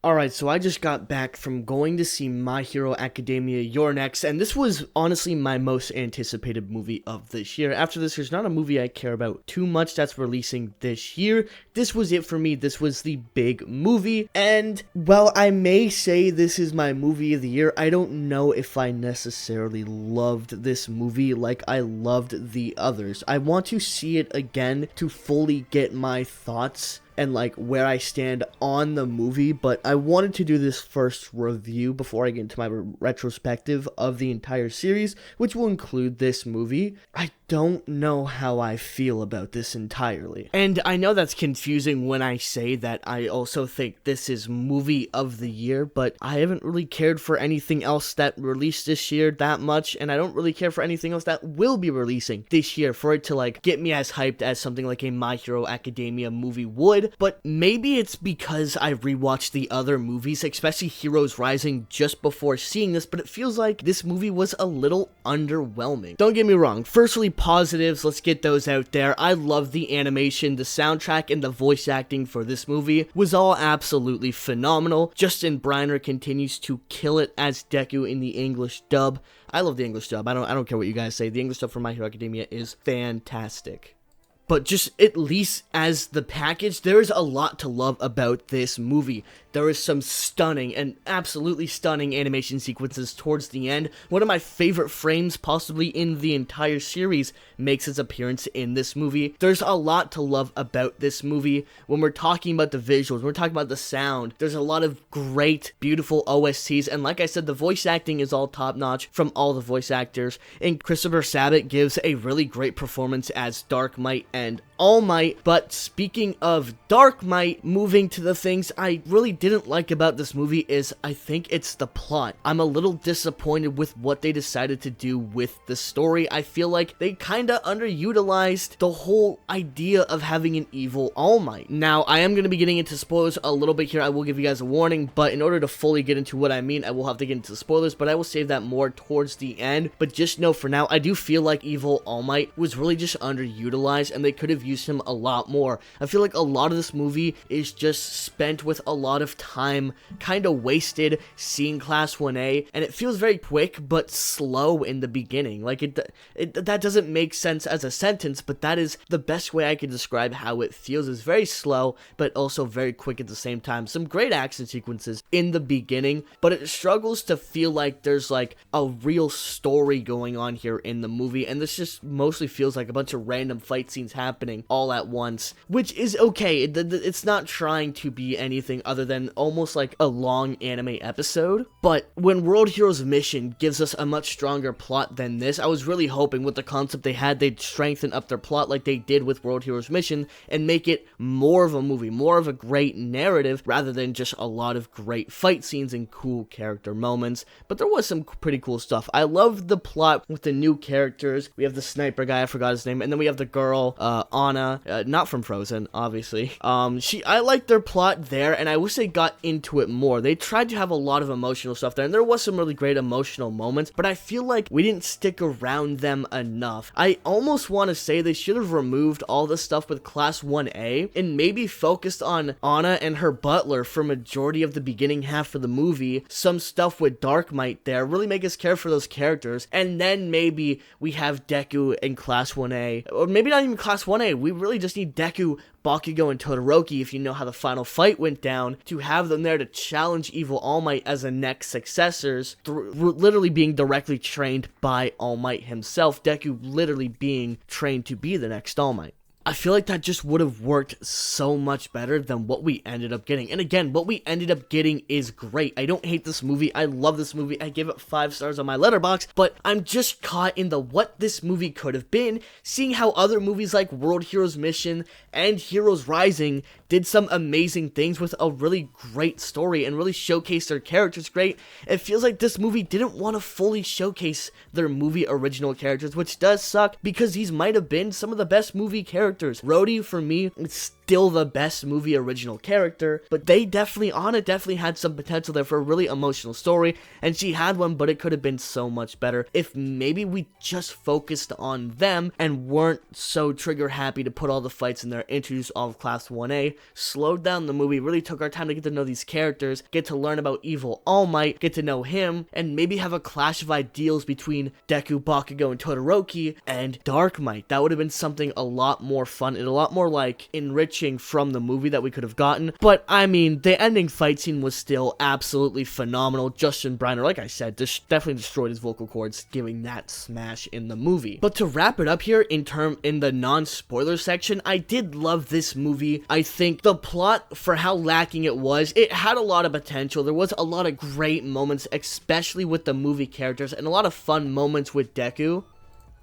Alright, so I just got back from going to see My Hero Academia Your Next, and this was honestly my most anticipated movie of this year. After this, there's not a movie I care about too much that's releasing this year. This was it for me. This was the big movie, and while I may say this is my movie of the year, I don't know if I necessarily loved this movie like I loved the others. I want to see it again to fully get my thoughts and like where I stand on the movie, but I wanted to do this first review before I get into my retrospective of the entire series, which will include this movie. I don't know how I feel about this entirely. And I know that's confusing when I say that I also think this is movie of the year, but I haven't really cared for anything else that released this year that much, and I don't really care for anything else that will be releasing this year for it to like get me as hyped as something like a My Hero Academia movie would. But maybe it's because I rewatched the other movies, especially Heroes Rising, just before seeing this, but it feels like this movie was a little underwhelming. Don't get me wrong, firstly, positives, let's get those out there. I love the animation, the soundtrack, and the voice acting for this movie was all absolutely phenomenal. Justin Briner continues to kill it as Deku in the English dub. I love the English dub. I don't care what you guys say. The English dub for My Hero Academia is fantastic. But just at least as the package, there is a lot to love about this movie. There is some stunning and absolutely stunning animation sequences towards the end. One of my favorite frames possibly in the entire series makes its appearance in this movie. There's a lot to love about this movie. When we're talking about the visuals, when we're talking about the sound, there's a lot of great, beautiful OSTs. And like I said, the voice acting is all top-notch from all the voice actors. And Christopher Sabat gives a really great performance as Dark Might and All Might. But speaking of Dark Might, moving to the things I really didn't like about this movie is I think it's the plot. I'm a little disappointed with what they decided to do with the story. I feel like they kinda underutilized the whole idea of having an evil All Might. Now, I am going to be getting into spoilers a little bit here. I will give you guys a warning, but in order to fully get into what I mean, I will have to get into spoilers, but I will save that more towards the end. But just know for now, I do feel like evil All Might was really just underutilized, and they could have used him a lot more. I feel like a lot of this movie is just spent with a lot of time kind of wasted seeing Class 1A, and it feels very quick but slow in the beginning. Like that doesn't make sense as a sentence, but that is the best way I can describe how it feels. It's very slow but also very quick at the same time. Some great action sequences in the beginning, but it struggles to feel like there's like a real story going on here in the movie, and this just mostly feels like a bunch of random fight scenes happening all at once, which is okay. It's not trying to be anything other than almost like a long anime episode. But when World Heroes Mission gives us a much stronger plot than this, I was really hoping with the concept they had, they'd strengthen up their plot like they did with World Heroes Mission and make it more of a movie, more of a great narrative, rather than just a lot of great fight scenes and cool character moments. But there was some pretty cool stuff. I love the plot with the new characters. We have the sniper guy, I forgot his name, and then we have the girl, Anna, not from Frozen, obviously. I like their plot there, and I wish they got into it more. They tried to have a lot of emotional stuff there, and there was some really great emotional moments, but I feel like we didn't stick around them enough. I almost want to say they should have removed all the stuff with Class 1A and maybe focused on Anna and her butler for majority of the beginning half of the movie. Some stuff with Dark Might there, really make us care for those characters, and then maybe we have Deku in Class 1A, or maybe not even Class 1A. We really just need Deku, Bakugo, and Todoroki, if you know how the final fight went down, to have them there to challenge evil All Might as the next successors, literally being directly trained by All Might himself, Deku literally being trained to be the next All Might. I feel like that just would have worked so much better than what we ended up getting. And again, what we ended up getting is great. I don't hate this movie. I love this movie. I give it 5 stars on my Letterboxd, but I'm just caught in the what this movie could have been, seeing how other movies like World Heroes Mission and Heroes Rising did some amazing things with a really great story and really showcased their characters great. It feels like this movie didn't want to fully showcase their movie original characters, which does suck because these might have been some of the best movie characters characters. Rhodey, for me, it's still the best movie original character, but Anna definitely had some potential there for a really emotional story, and she had one, but it could have been so much better if maybe we just focused on them and weren't so trigger happy to put all the fights in there, introduce all of Class 1A, slowed down the movie, really took our time to get to know these characters, get to learn about Evil All Might, get to know him, and maybe have a clash of ideals between Deku, Bakugo, and Todoroki and Dark Might. That would have been something a lot more fun and a lot more like enriching from the movie that we could have gotten. But I mean, the ending fight scene was still absolutely phenomenal. Justin Briner, like I said, definitely destroyed his vocal cords giving that smash in the movie. But to wrap it up here in the non-spoiler section, I did love this movie. I think the plot, for how lacking it was, it had a lot of potential. There was a lot of great moments, especially with the movie characters, and a lot of fun moments with Deku.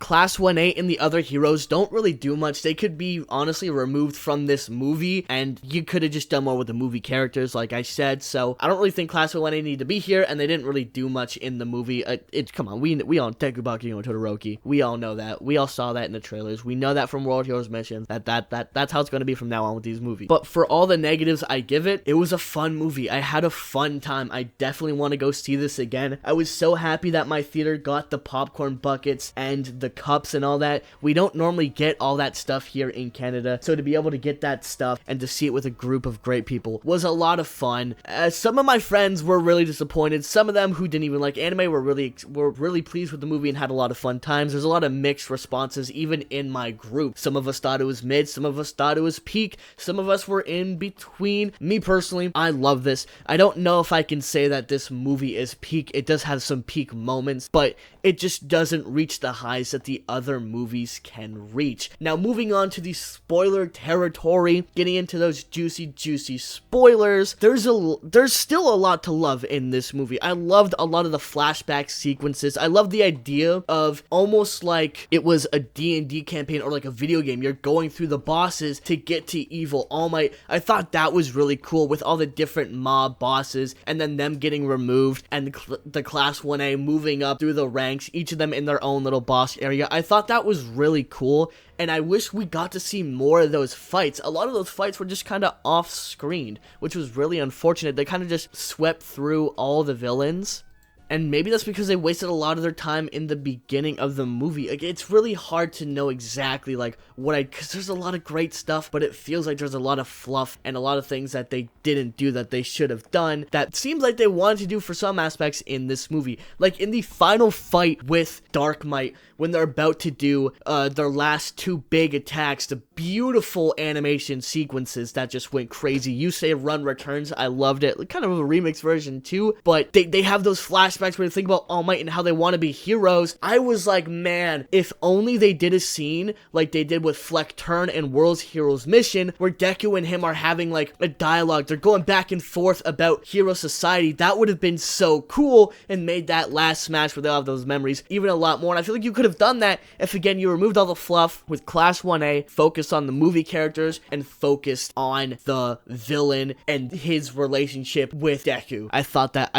Class 1A and the other heroes don't really do much. They could be honestly removed from this movie, and you could have just done more with the movie characters, like I said. So I don't really think Class 1A need to be here, and they didn't really do much in the movie. Come on, we all Deku, Bakugo, and Todoroki. We all know that. We all saw that in the trailers. We know that from World Heroes Mission. That's how it's going to be from now on with these movies. But for all the negatives I give it, it was a fun movie. I had a fun time. I definitely want to go see this again. I was so happy that my theater got the popcorn buckets and the cups and all that. We don't normally get all that stuff here in Canada, so to be able to get that stuff and to see it with a group of great people was a lot of fun. Some of my friends were really disappointed. Some of them who didn't even like anime were really pleased with the movie and had a lot of fun times. There's a lot of mixed responses even in my group. Some of us thought it was mid, some of us thought it was peak, some of us were in between. Me personally, I love this. I don't know if I can say that this movie is peak. It does have some peak moments, but it just doesn't reach the highs that the other movies can reach. Now, moving on to the spoiler territory, getting into those juicy spoilers, there's still a lot to love in this movie. I loved a lot of the flashback sequences. I love the idea of almost like it was a D&D campaign or like a video game. You're going through the bosses to get to Evil All Might. I thought that was really cool with all the different mob bosses and then them getting removed and the Class 1A moving up through the ranks, each of them in their own little boss area. I thought that was really cool, and I wish we got to see more of those fights. A lot of those fights were just kind of off-screen, which was really unfortunate. They kind of just swept through all the villains. And maybe that's because they wasted a lot of their time in the beginning of the movie. Like, it's really hard to know exactly, like, because there's a lot of great stuff, but it feels like there's a lot of fluff and a lot of things that they didn't do that they should have done that seems like they wanted to do for some aspects in this movie. Like, in the final fight with Dark Might, when they're about to do their last two big attacks, the beautiful animation sequences that just went crazy. You Say Run returns. I loved it. Kind of a remix version too, but they have those flashbacks where they think about All Might and how they want to be heroes. I was like, man, if only they did a scene like they did with Fleck Turn and World's Heroes Mission, where Deku and him are having like a dialogue. They're going back and forth about Hero Society. That would have been so cool and made that last smash where they have those memories even a lot more. And I feel like you could have done that if, again, you removed all the fluff with Class 1A, focused on the movie characters, and focused on the villain and his relationship with Deku. I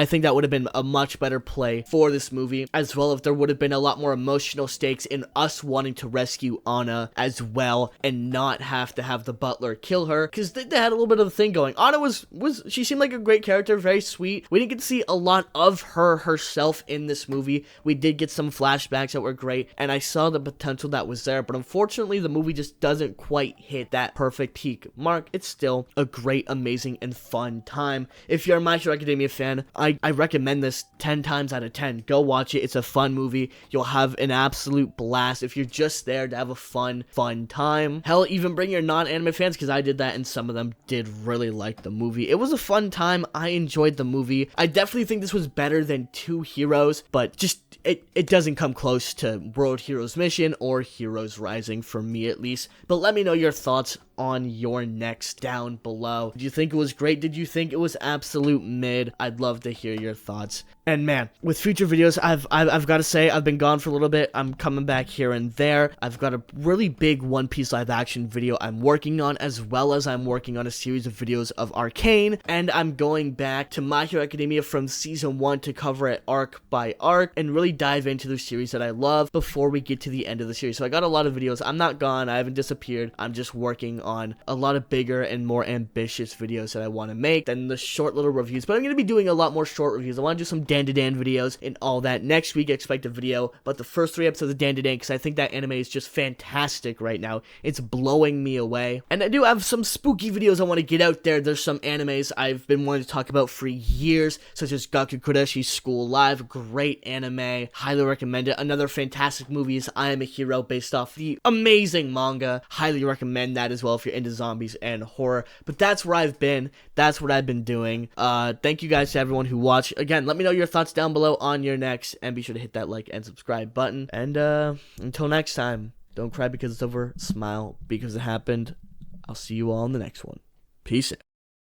think that would have been a much better play for this movie, as well if there would have been a lot more emotional stakes in us wanting to rescue Anna as well, and not have to have the butler kill her, because they had a little bit of a thing going. Anna she seemed like a great character, very sweet. We didn't get to see a lot of her herself in this movie. We did get some flashbacks that were great, and I saw the potential that was there, but unfortunately the movie just doesn't quite hit that perfect peak mark. It's still a great, amazing, and fun time. If you're a My Hero Academia fan, I recommend this 10 times out of 10. Go watch it. It's a fun movie. You'll have an absolute blast if you're just there to have a fun time. Hell, even bring your non-anime fans, because I did that and some of them did really like the movie. It was a fun time. I enjoyed the movie. I definitely think this was better than Two Heroes, but just it doesn't come close to World Heroes Mission or Heroes Rising for me, at least. But let me know your thoughts on Your Next down below. Did you think it was great? Did you think it was absolute mid? I'd love to hear your thoughts. And man, with future videos, I've got to say, I've been gone for a little bit. I'm coming back here and there. I've got a really big One Piece live action video I'm working on, as well as I'm working on a series of videos of Arcane, and I'm going back to My Hero Academia from season 1 to cover it arc by arc and really dive into the series that I love before we get to the end of the series. So I got a lot of videos. I'm not gone. I haven't disappeared. I'm just working on a lot of bigger and more ambitious videos that I want to make than the short little reviews. But I'm going to be doing a lot more short reviews. I want to do some Dan videos and all that. Next week, expect a video about the first 3 episodes of Dan because I think that anime is just fantastic right now. It's blowing me away. And I do have some spooky videos I want to get out there. There's some animes I've been wanting to talk about for years, such as Gaku Koreshi's School Live. Great anime. Highly recommend it. Another fantastic movie is I Am a Hero, based off the amazing manga. Highly recommend that as well if you're into zombies and horror. But that's where I've been. That's what I've been doing. Thank you guys to everyone who watched. Again, let me know your thoughts down below on Your Next, and be sure to hit that like and subscribe button. And until next time, don't cry because it's over. Smile because it happened. I'll see you all in the next one. Peace out.